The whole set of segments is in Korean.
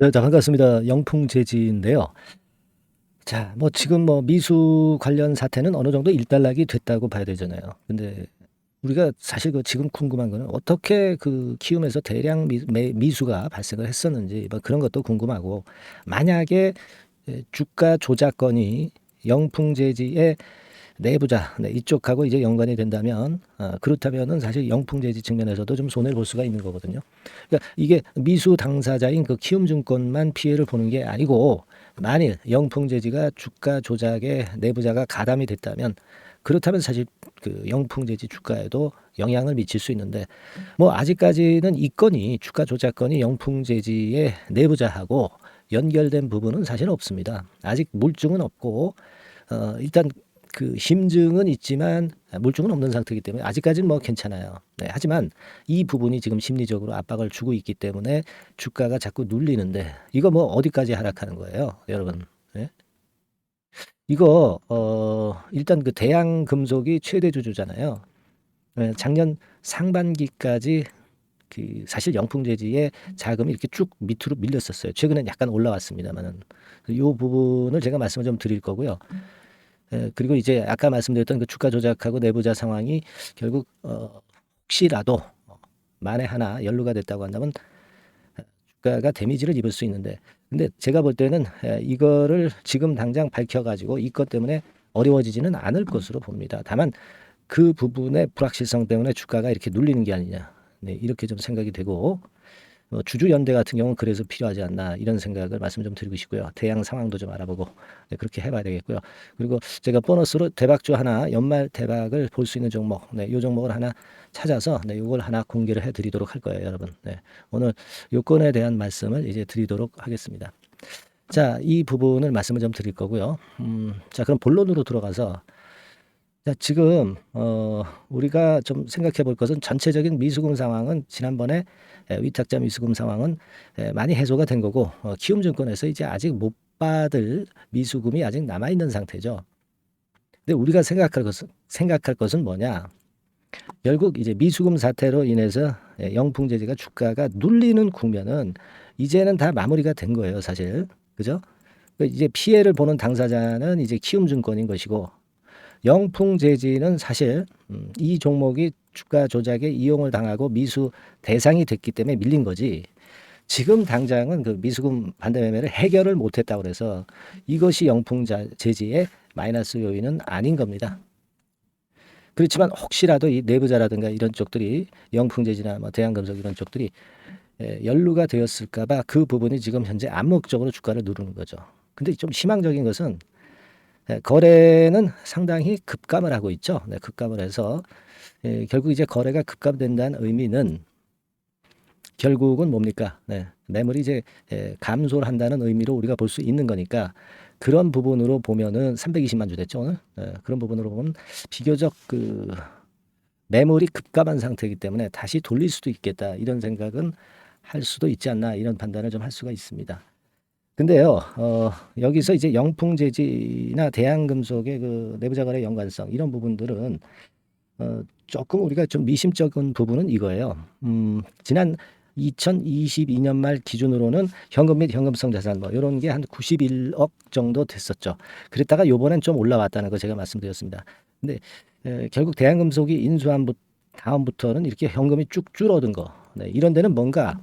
네, 자, 반갑습니다. 영풍재지인데요. 자, 뭐 지금 뭐 미수 관련 사태는 어느 정도 일단락이 됐다고 봐야 되잖아요. 근데 우리가 사실 그 지금 궁금한 거는 어떻게 그 키움에서 대량 미수가 발생을 했었는지 뭐 그런 것도 궁금하고, 만약에 주가 조작건이 영풍재지의 내부자, 네, 이쪽하고 이제 연관이 된다면, 그렇다면은 사실 영풍재지 측면에서도 좀 손해를 볼 수가 있는 거거든요. 그러니까 이게 미수 당사자인 그 키움증권만 피해를 보는 게 아니고, 만일 영풍재지가 주가 조작에 내부자가 가담이 됐다면, 그렇다면 사실 그 영풍재지 주가에도 영향을 미칠 수 있는데, 뭐 아직까지는 이 건이, 주가 조작 건이 영풍재지의 내부자하고 연결된 부분은 사실 없습니다. 아직 물증은 없고, 일단 그 심증은 있지만 물증은 없는 상태이기 때문에 아직까지는 뭐 괜찮아요. 네, 하지만 이 부분이 지금 심리적으로 압박을 주고 있기 때문에 주가가 자꾸 눌리는데, 이거 뭐 어디까지 하락하는 거예요, 여러분? 네? 이거 일단 그 대양금속이 최대 주주잖아요. 네, 작년 상반기까지 그 사실 영풍재지의 자금이 이렇게 쭉 밑으로 밀렸었어요. 최근엔 약간 올라왔습니다만은 이 부분을 제가 말씀을 좀 드릴 거고요. 그리고 이제 아까 말씀드렸던 그 주가 조작하고 내부자 상황이 결국 혹시라도 만에 하나 연루가 됐다고 한다면 주가가 데미지를 입을 수 있는데, 근데 제가 볼 때는 이거를 지금 당장 밝혀가지고 이 것 때문에 어려워지지는 않을 것으로 봅니다. 다만 그 부분의 불확실성 때문에 주가가 이렇게 눌리는 게 아니냐, 네, 이렇게 좀 생각이 되고, 주주연대 같은 경우는 그래서 필요하지 않나, 이런 생각을 말씀 좀 드리고 싶고요. 대양 상황도 좀 알아보고, 네, 그렇게 해봐야 되겠고요. 그리고 제가 보너스로 대박주 하나, 연말 대박을 볼 수 있는 종목, 네, 이 종목을 하나 찾아서, 네, 이걸 하나 공개를 해드리도록 할 거예요, 여러분. 네, 오늘 요건에 대한 말씀을 이제 드리도록 하겠습니다. 자, 이 부분을 말씀을 좀 드릴 거고요. 자, 그럼 본론으로 들어가서, 자, 지금 우리가 좀 생각해 볼 것은, 전체적인 미수금 상황은 지난번에 위탁자 미수금 상황은 많이 해소가 된 거고, 키움증권에서 이제 아직 못 받을 미수금이 아직 남아 있는 상태죠. 근데 우리가 생각할 것은 뭐냐? 결국 이제 미수금 사태로 인해서 영풍재지가 주가가 눌리는 국면은 이제는 다 마무리가 된 거예요, 사실. 그죠? 이제 피해를 보는 당사자는 이제 키움증권인 것이고, 영풍재지는 사실 이 종목이 주가 조작에 이용을 당하고 미수 대상이 됐기 때문에 밀린 거지, 지금 당장은 그 미수금 반대 매매를 해결을 못했다고 그래서 이것이 영풍재지의 마이너스 요인은 아닌 겁니다. 그렇지만 혹시라도 이 내부자라든가 이런 쪽들이, 영풍재지나 뭐 대한금속 이런 쪽들이 연루가 되었을까봐 그 부분이 지금 현재 암묵적으로 주가를 누르는 거죠. 근데 좀 희망적인 것은, 거래는 상당히 급감을 하고 있죠. 네, 급감을 해서 결국 이제 거래가 급감된다는 의미는 결국은 뭡니까? 네, 매물이 이제 감소를 한다는 의미로 우리가 볼 수 있는 거니까, 그런 부분으로 보면은 320만 주 됐죠, 오늘. 그런 부분으로 보면 비교적 그 매물이 급감한 상태이기 때문에 다시 돌릴 수도 있겠다, 이런 생각은 할 수도 있지 않나, 이런 판단을 좀 할 수가 있습니다. 근데요, 여기서 이제 영풍재지나 대한금속의 그 내부자 거래 연관성, 이런 부분들은 조금 우리가 좀 미심쩍은 부분은 이거예요. 지난 2022년 말 기준으로는 현금 및 현금성 자산 뭐 이런 게 한 91억 정도 됐었죠. 그랬다가 요번엔 좀 올라왔다는 거 제가 말씀드렸습니다. 근데 결국 대한금속이 인수한 다음부터는 이렇게 현금이 쭉 줄어든 거, 네, 이런 데는 뭔가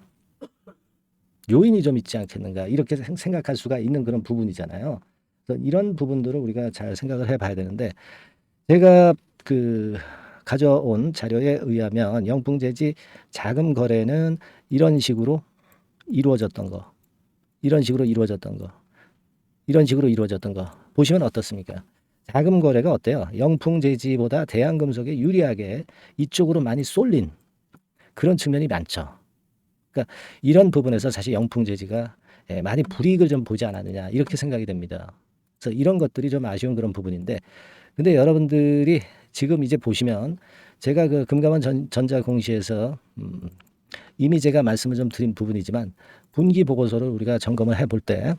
요인이 좀 있지 않겠는가, 이렇게 생각할 수가 있는 그런 부분이잖아요. 그래서 이런 부분들을 우리가 잘 생각을 해봐야 되는데, 제가 그 가져온 자료에 의하면 영풍재지 자금 거래는 이런 식으로 이루어졌던 거, 이런 식으로 이루어졌던 거, 이런 식으로 이루어졌던 거 보시면 어떻습니까? 자금 거래가 어때요? 영풍재지보다 대한금속에 유리하게 이쪽으로 많이 쏠린 그런 측면이 많죠. 그러니까 이런 부분에서 사실 영풍재지가 많이 불이익을 좀 보지 않았느냐, 이렇게 생각이 됩니다. 그래서 이런 것들이 좀 아쉬운 그런 부분인데, 근데 여러분들이 지금 이제 보시면, 제가 그 금감원 전자공시에서 이미 제가 말씀을 좀 드린 부분이지만, 분기 보고서를 우리가 점검을 해볼 때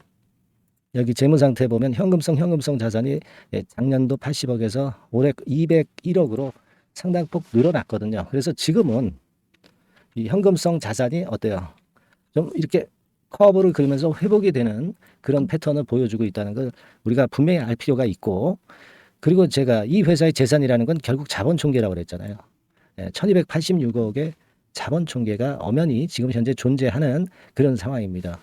여기 재무 상태 보면 현금성 자산이 작년도 80억에서 올해 201억으로 상당폭 늘어났거든요. 그래서 지금은 이 현금성 자산이 어때요? 좀 이렇게 커브를 그리면서 회복이 되는 그런 패턴을 보여주고 있다는 걸 우리가 분명히 알 필요가 있고, 그리고 제가 이 회사의 재산이라는 건 결국 자본 총계라고 그랬잖아요. 1286억의 자본 총계가 엄연히 지금 현재 존재하는 그런 상황입니다.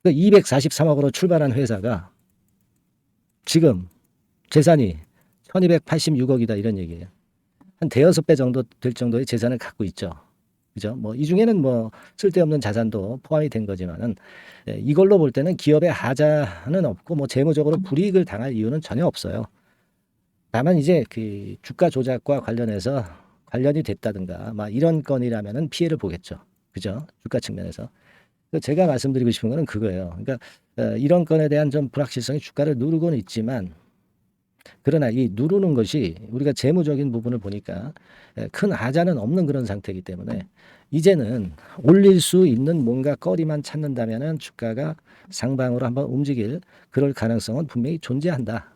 243억으로 출발한 회사가 지금 재산이 1286억이다 이런 얘기예요. 한 대여섯 배 정도 될 정도의 재산을 갖고 있죠. 그죠? 뭐 이 중에는 뭐 쓸데없는 자산도 포함이 된 거지만은 이걸로 볼 때는 기업의 하자는 없고 뭐 재무적으로 불이익을 당할 이유는 전혀 없어요. 다만 이제 그 주가 조작과 관련해서 관련이 됐다든가 막 이런 건이라면은 피해를 보겠죠. 그죠? 주가 측면에서. 제가 말씀드리고 싶은 거는 그거예요. 그러니까 이런 건에 대한 좀 불확실성이 주가를 누르고는 있지만, 그러나 이 누르는 것이 우리가 재무적인 부분을 보니까 큰 하자는 없는 그런 상태이기 때문에 이제는 올릴 수 있는 뭔가 거리만 찾는다면은 주가가 상방으로 한번 움직일 그럴 가능성은 분명히 존재한다.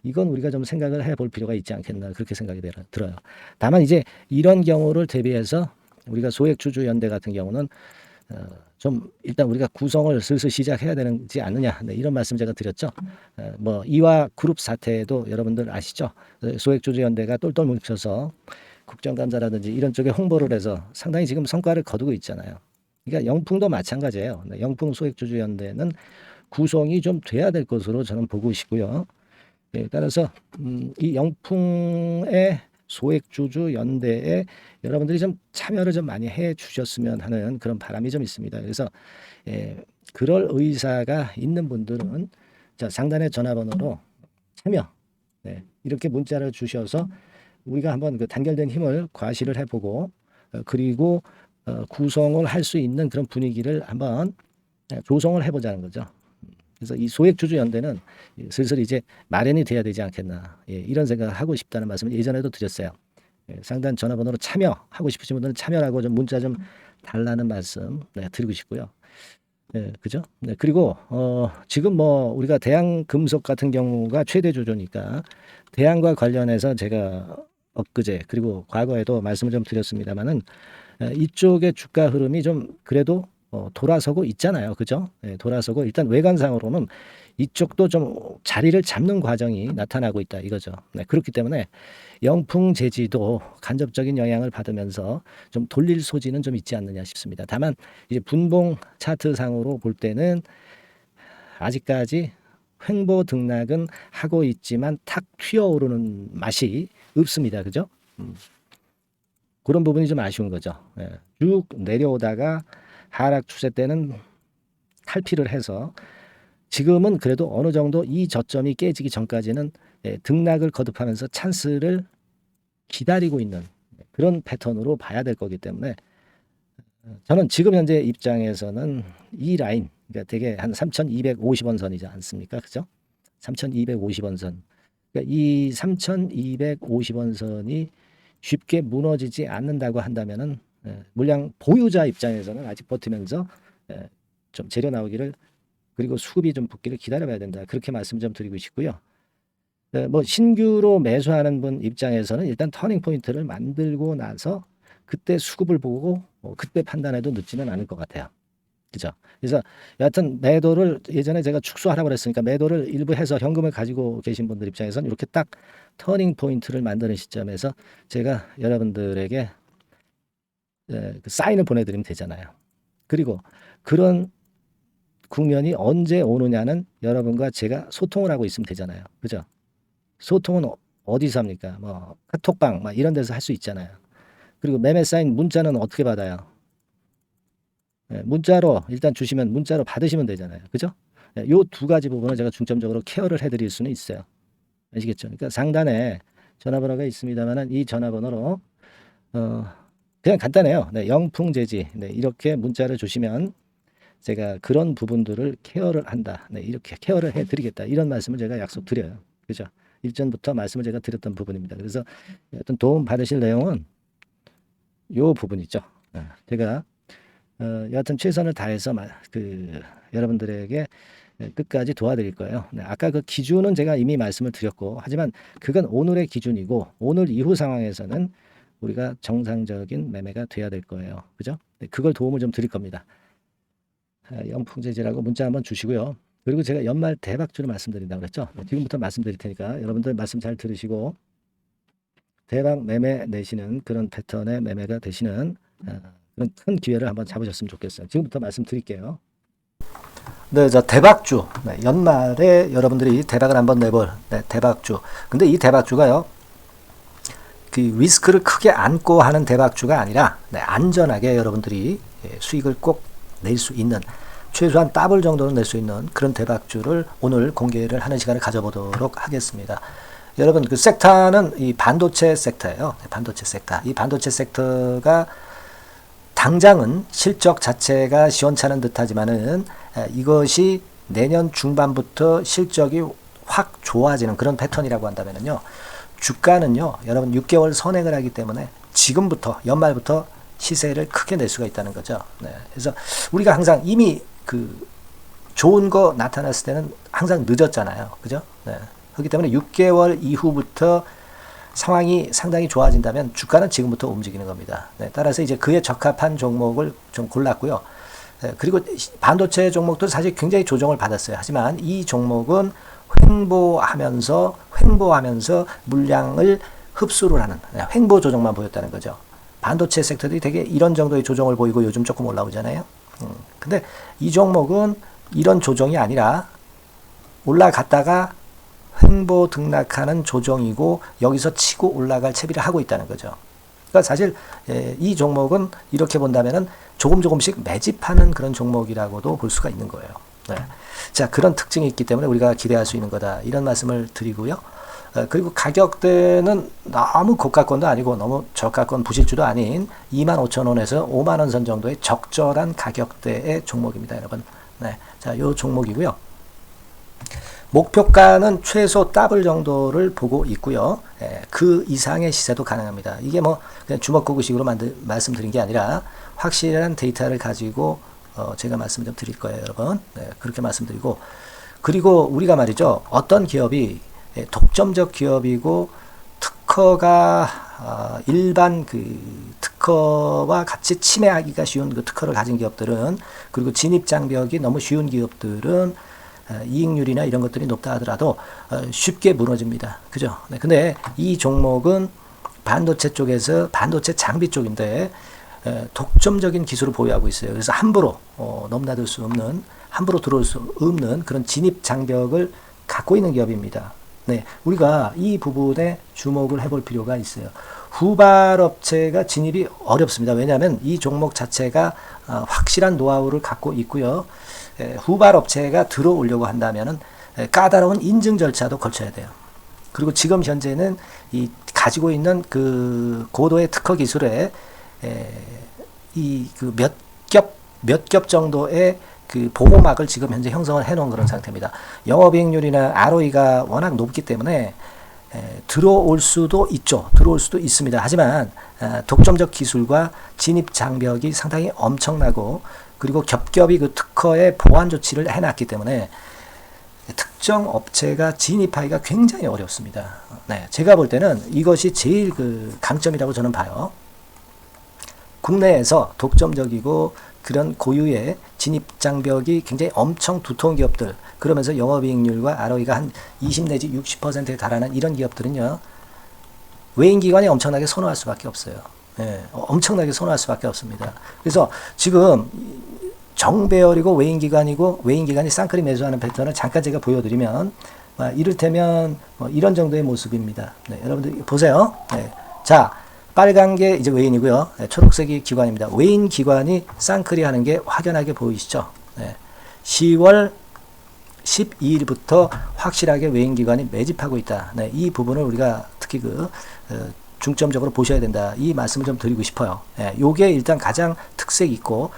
이건 우리가 좀 생각을 해볼 필요가 있지 않겠나 그렇게 생각이 들어요. 다만 이제 이런 경우를 대비해서 우리가 소액주주연대 같은 경우는 좀 일단 우리가 구성을 슬슬 시작해야 되지 않느냐, 네, 이런 말씀 제가 드렸죠. 뭐 이화 그룹 사태도 여러분들 아시죠? 소액주주연대가 똘똘 뭉쳐서 국정감사라든지 이런 쪽에 홍보를 해서 상당히 지금 성과를 거두고 있잖아요. 그러니까 영풍도 마찬가지예요. 네, 영풍 소액주주연대는 구성이 좀 돼야 될 것으로 저는 보고 있고요. 예, 따라서 이 영풍의 소액주주 연대에 여러분들이 좀 참여를 좀 많이 해 주셨으면 하는 그런 바람이 좀 있습니다. 그래서 그럴 의사가 있는 분들은 자, 상단의 전화번호로 참여, 네, 이렇게 문자를 주셔서 우리가 한번 그 단결된 힘을 과시를 해보고 그리고 구성을 할 수 있는 그런 분위기를 한번 조성을 해보자는 거죠. 그래서 이 소액주주연대는 슬슬 이제 마련이 돼야 되지 않겠나, 이런 생각을 하고 싶다는 말씀을 예전에도 드렸어요. 상단 전화번호로 참여하고 싶으신 분들은 참여라고 좀 문자 좀 달라는 말씀 드리고 싶고요. 그죠? 그리고 지금 뭐 우리가 대한금속 같은 경우가 최대 주주니까 대한과 관련해서 제가 엊그제 그리고 과거에도 말씀을 좀 드렸습니다만은 이쪽의 주가 흐름이 좀 그래도 돌아서고 있잖아요. 그죠? 돌아서고 일단 외관상으로는 이쪽도 좀 자리를 잡는 과정이 나타나고 있다 이거죠. 그렇기 때문에 영풍재지도 간접적인 영향을 받으면서 좀 돌릴 소지는 좀 있지 않느냐 싶습니다. 다만 이제 분봉 차트상으로 볼 때는 아직까지 횡보 등락은 하고 있지만 탁 튀어오르는 맛이 없습니다. 그죠? 그런 부분이 좀 아쉬운 거죠. 쭉 내려오다가 하락 추세 때는 탈피를 해서 지금은 그래도 어느 정도 이 저점이 깨지기 전까지는 등락을 거듭하면서 찬스를 기다리고 있는 그런 패턴으로 봐야 될 거기 때문에 저는 지금 현재 입장에서는 이 라인, 그러니까 되게 한 3,250원 선이지 않습니까? 그죠? 3,250원 선. 그러니까 이 3,250원 선이 쉽게 무너지지 않는다고 한다면은 물량 보유자 입장에서는 아직 버티면서 좀 재료 나오기를 그리고 수급이 좀 붙기를 기다려봐야 된다. 그렇게 말씀 좀 드리고 싶고요. 뭐 신규로 매수하는 분 입장에서는 일단 터닝 포인트를 만들고 나서 그때 수급을 보고 그때 판단해도 늦지는 않을 것 같아요. 그죠? 그래서 여하튼 매도를 예전에 제가 축소하라고 그랬으니까 매도를 일부 해서 현금을 가지고 계신 분들 입장에서는 이렇게 딱 터닝 포인트를 만드는 시점에서 제가 여러분들에게 그 사인을 보내드리면 되잖아요. 그리고 그런 국면이 언제 오느냐는 여러분과 제가 소통을 하고 있으면 되잖아요. 그죠? 소통은 어디서 합니까? 뭐 카톡방 막 이런 데서 할 수 있잖아요. 그리고 매매 사인 문자는 어떻게 받아요? 문자로 일단 주시면 문자로 받으시면 되잖아요. 그죠? 요 두 가지 부분을 제가 중점적으로 케어를 해드릴 수는 있어요. 아시겠죠? 그러니까 상단에 전화번호가 있습니다만은 이 전화번호로 그냥 간단해요. 영풍재지 이렇게 문자를 주시면 제가 그런 부분들을 케어를 한다. 이렇게 케어를 해드리겠다. 이런 말씀을 제가 약속드려요. 그죠? 일전부터 말씀을 제가 드렸던 부분입니다. 그래서 어떤 도움 받으실 내용은 요 부분이죠. 제가 여하튼 최선을 다해서 여러분들에게 끝까지 도와드릴 거예요. 아까 그 기준은 제가 이미 말씀을 드렸고, 하지만 그건 오늘의 기준이고 오늘 이후 상황에서는 우리가 정상적인 매매가 돼야 될 거예요. 그죠? 그걸 도움을 좀 드릴 겁니다. 영풍재지라고 문자 한번 주시고요. 그리고 제가 연말 대박주를 말씀드린다고 그랬죠. 지금부터 말씀드릴 테니까 여러분들 말씀 잘 들으시고 대박 매매 내시는 그런 패턴의 매매가 되시는 그런 큰 기회를 한번 잡으셨으면 좋겠어요. 지금부터 말씀드릴게요. 네, 저 대박주. 네, 연말에 여러분들이 대박을 한번 내볼 대박주. 근데 이 대박주가요, 그 리스크를 크게 안고 하는 대박주가 아니라 안전하게 여러분들이 수익을 꼭 낼 수 있는, 최소한 더블 정도는 낼 수 있는 그런 대박주를 오늘 공개를 하는 시간을 가져보도록 하겠습니다. 여러분, 그 섹터는 이 반도체 섹터예요. 반도체 섹터. 이 반도체 섹터가 당장은 실적 자체가 시원찮은 듯하지만은 이것이 내년 중반부터 실적이 확 좋아지는 그런 패턴이라고 한다면요. 주가는요, 여러분 6개월 선행을 하기 때문에 지금부터 연말부터 시세를 크게 낼 수가 있다는 거죠. 네. 그래서 우리가 항상 이미 그 좋은 거 나타났을 때는 항상 늦었잖아요. 그죠? 네. 그렇기 때문에 6개월 이후부터 상황이 상당히 좋아진다면 주가는 지금부터 움직이는 겁니다. 네. 따라서 이제 그에 적합한 종목을 좀 골랐고요. 네. 그리고 반도체 종목도 사실 굉장히 조정을 받았어요. 하지만 이 종목은 횡보하면서 물량을 흡수를 하는 횡보 조정만 보였다는 거죠. 반도체 섹터들이 되게 이런 정도의 조정을 보이고 요즘 조금 올라오잖아요. 근데 이 종목은 이런 조정이 아니라 올라갔다가 횡보 등락하는 조정이고 여기서 치고 올라갈 채비를 하고 있다는 거죠. 그러니까 사실 이 종목은 이렇게 본다면은 조금씩 매집하는 그런 종목이라고도 볼 수가 있는 거예요. 네. 자, 그런 특징이 있기 때문에 우리가 기대할 수 있는 거다. 이런 말씀을 드리고요. 그리고 가격대는 너무 고가권도 아니고 너무 저가권 부실주도 아닌 25,000원에서 50,000원 선 정도의 적절한 가격대의 종목입니다, 여러분. 네. 자, 요 종목이고요. 목표가는 최소 더블 정도를 보고 있고요. 그 이상의 시세도 가능합니다. 이게 뭐 그냥 주먹구구식으로 말씀드린 게 아니라 확실한 데이터를 가지고 제가 말씀 좀 드릴 거예요, 여러분. 네, 그렇게 말씀드리고, 그리고 우리가 말이죠, 어떤 기업이 독점적 기업이고 특허가 일반 그 특허와 같이 침해하기가 쉬운 그 특허를 가진 기업들은, 그리고 진입 장벽이 너무 쉬운 기업들은 이익률이나 이런 것들이 높다 하더라도 쉽게 무너집니다. 그죠? 네, 근데 이 종목은 반도체 쪽에서 반도체 장비 쪽인데 독점적인 기술을 보유하고 있어요. 그래서 함부로 넘나들 수 없는, 함부로 들어올 수 없는 그런 진입 장벽을 갖고 있는 기업입니다. 네, 우리가 이 부분에 주목을 해볼 필요가 있어요. 후발업체가 진입이 어렵습니다. 왜냐하면 이 종목 자체가 확실한 노하우를 갖고 있고요. 후발업체가 들어오려고 한다면은 까다로운 인증 절차도 거쳐야 돼요. 그리고 지금 현재는 이 가지고 있는 그 고도의 특허 기술에 이 그 몇 겹 정도의 그 보호막을 지금 현재 형성을 해놓은 그런 상태입니다. 영업이익률이나 ROE가 워낙 높기 때문에 들어올 수도 있죠. 들어올 수도 있습니다. 하지만 독점적 기술과 진입 장벽이 상당히 엄청나고, 그리고 겹겹이 그 특허의 보완 조치를 해놨기 때문에 특정 업체가 진입하기가 굉장히 어렵습니다. 네, 제가 볼 때는 이것이 제일 그 강점이라고 저는 봐요. 국내에서 독점적이고 그런 고유의 진입 장벽이 굉장히 엄청 두터운 기업들, 그러면서 영업이익률과 ROE가 한 20 내지 60%에 달하는 이런 기업들은요, 외인기관이 엄청나게 선호할 수밖에 없어요. 예, 엄청나게 선호할 수밖에 없습니다. 그래서 지금 정배열이고 외인기관이 쌍끌이 매수하는 패턴을 잠깐 제가 보여드리면, 이를테면 이런 정도의 모습입니다. 네, 여러분들 보세요. 네. 자, 빨간 게 이제 외인이고요. 네, 초록색이 기관입니다. 외인 기관이 쌍끌이 하는 게 확연하게 보이시죠? 네. 10월 12일부터 확실하게 외인 기관이 매집하고 있다. 네, 이 부분을 우리가 특히 중점적으로 보셔야 된다. 이 말씀을 좀 드리고 싶어요. 요게 일단 가장 특색이 있고,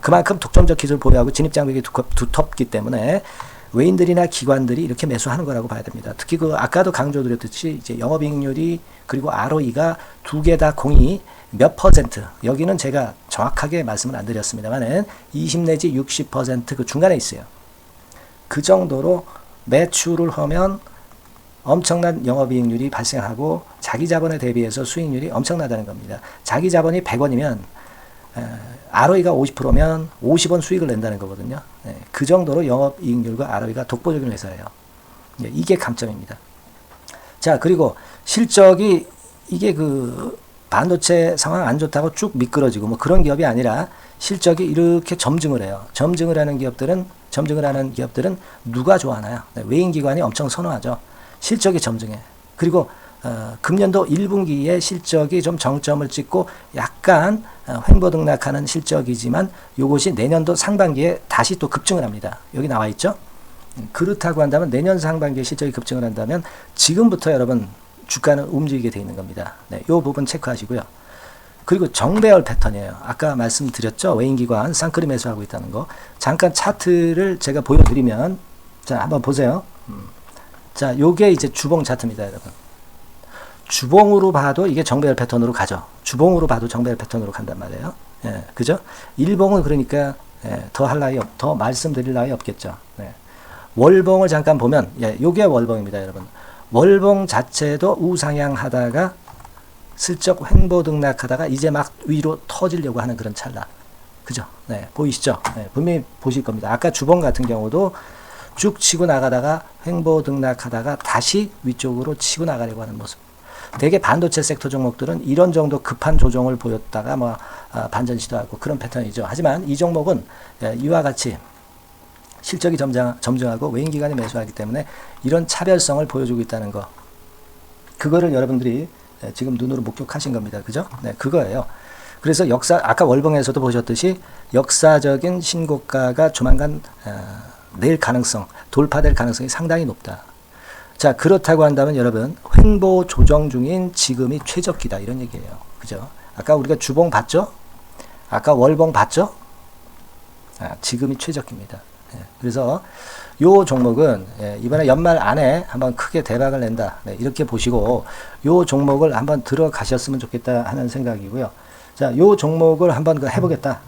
그만큼 독점적 기술을 보유하고 진입 장벽이 두텁기 때문에 외인들이나 기관들이 이렇게 매수하는 거라고 봐야 됩니다. 특히 아까도 강조드렸듯이 이제 영업이익률이 그리고 ROE가 두 개 다 공이 몇 퍼센트, 여기는 제가 정확하게 말씀을 안 드렸습니다만은 20 내지 60% 그 중간에 있어요. 그 정도로 매출을 하면 엄청난 영업이익률이 발생하고 자기 자본에 대비해서 수익률이 엄청나다는 겁니다. 자기 자본이 100원이면 ROE가 50%면 50원 수익을 낸다는 거거든요. 네, 그 정도로 영업이익률과 ROE가 독보적인 회사예요. 네, 이게 강점입니다. 자, 그리고 실적이 이게 그 반도체 상황 안 좋다고 쭉 미끄러지고 뭐 그런 기업이 아니라 실적이 이렇게 점증을 해요. 점증을 하는 기업들은 누가 좋아하나요? 네, 외인기관이 엄청 선호하죠. 실적이 점증해. 그리고 금년도 1분기에 실적이 좀 정점을 찍고 약간 횡보등락하는 실적이지만 이것이 내년도 상반기에 다시 또 급증을 합니다. 여기 나와 있죠. 그렇다고 한다면 내년 상반기에 실적이 급증을 한다면 지금부터 여러분 주가는 움직이게 돼 있는 겁니다. 네, 이 부분 체크하시고요. 그리고 정배열 패턴이에요. 아까 말씀드렸죠. 외인기관 쌍끌이 매수하고 있다는 거. 잠깐 차트를 제가 보여드리면 자 한번 보세요. 자, 요게 이제 주봉 차트입니다, 여러분. 주봉으로 봐도 이게 정배열 패턴으로 가죠. 주봉으로 봐도 정배열 패턴으로 간단 말이에요. 예, 그죠? 일봉은 그러니까 더 할 나위 더 말씀드릴 나위 없겠죠. 네. 월봉을 잠깐 보면 요게 월봉입니다, 여러분. 월봉 자체도 우상향 하다가 슬쩍 횡보 등락하다가 이제 막 위로 터지려고 하는 그런 찰나. 그죠? 네, 보이시죠? 네, 분명히 보실 겁니다. 아까 주봉 같은 경우도 쭉 치고 나가다가 횡보 등락하다가 다시 위쪽으로 치고 나가려고 하는 모습. 대개 반도체 섹터 종목들은 이런 정도 급한 조정을 보였다가 뭐 반전 시도하고 그런 패턴이죠. 하지만 이 종목은 이와 같이 실적이 점증하고 외인기관이 매수하기 때문에 이런 차별성을 보여주고 있다는 거. 그거를 여러분들이 지금 눈으로 목격하신 겁니다. 그죠? 네, 그거예요. 그래서 아까 월봉에서도 보셨듯이 역사적인 신고가가 조만간 돌파될 가능성이 상당히 높다. 자, 그렇다고 한다면 여러분, 횡보 조정 중인 지금이 최적기다. 이런 얘기예요. 그죠? 아까 우리가 주봉 봤죠? 아까 월봉 봤죠? 지금이 최적기입니다. 그래서 요 종목은 이번에 연말 안에 한번 크게 대박을 낸다. 이렇게 보시고 요 종목을 한번 들어가셨으면 좋겠다 하는 생각이고요. 자, 요 종목을 한번 해보겠다.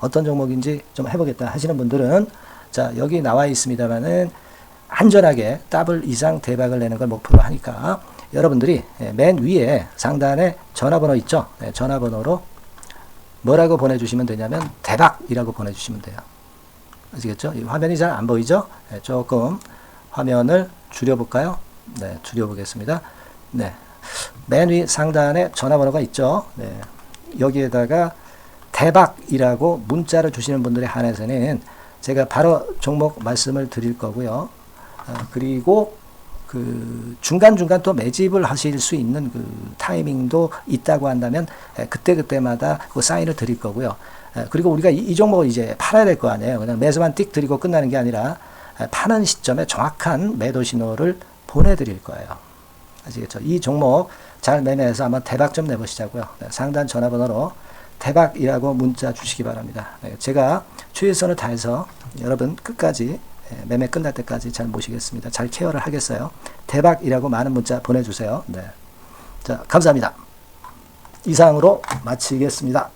어떤 종목인지 좀 해보겠다 하시는 분들은 자, 여기 나와 있습니다만은 안전하게 더블 이상 대박을 내는 걸 목표로 하니까 여러분들이 맨 위에 상단에 전화번호 있죠? 전화번호로 뭐라고 보내주시면 되냐면 대박이라고 보내주시면 돼요. 아시겠죠? 이 화면이 잘 안 보이죠? 조금 화면을 줄여볼까요? 네, 줄여보겠습니다. 네, 맨 위 상단에 전화번호가 있죠? 네, 여기에다가 대박이라고 문자를 주시는 분들에 한해서는 제가 바로 종목 말씀을 드릴 거고요. 그리고 그 중간중간 또 매집을 하실 수 있는 그 타이밍도 있다고 한다면 그때마다 그 사인을 드릴 거고요. 그리고 우리가 이 종목을 이제 팔아야 될 거 아니에요. 그냥 매수만 띡 드리고 끝나는 게 아니라 파는 시점에 정확한 매도 신호를 보내드릴 거예요. 아시겠죠? 이 종목 잘 매매해서 한번 대박 좀 내보시자고요. 상단 전화번호로 대박이라고 문자 주시기 바랍니다. 제가 최선을 다해서 여러분 끝까지 매매 끝날 때까지 잘 모시겠습니다. 잘 케어를 하겠어요. 대박이라고 많은 문자 보내주세요. 네. 자, 감사합니다. 이상으로 마치겠습니다.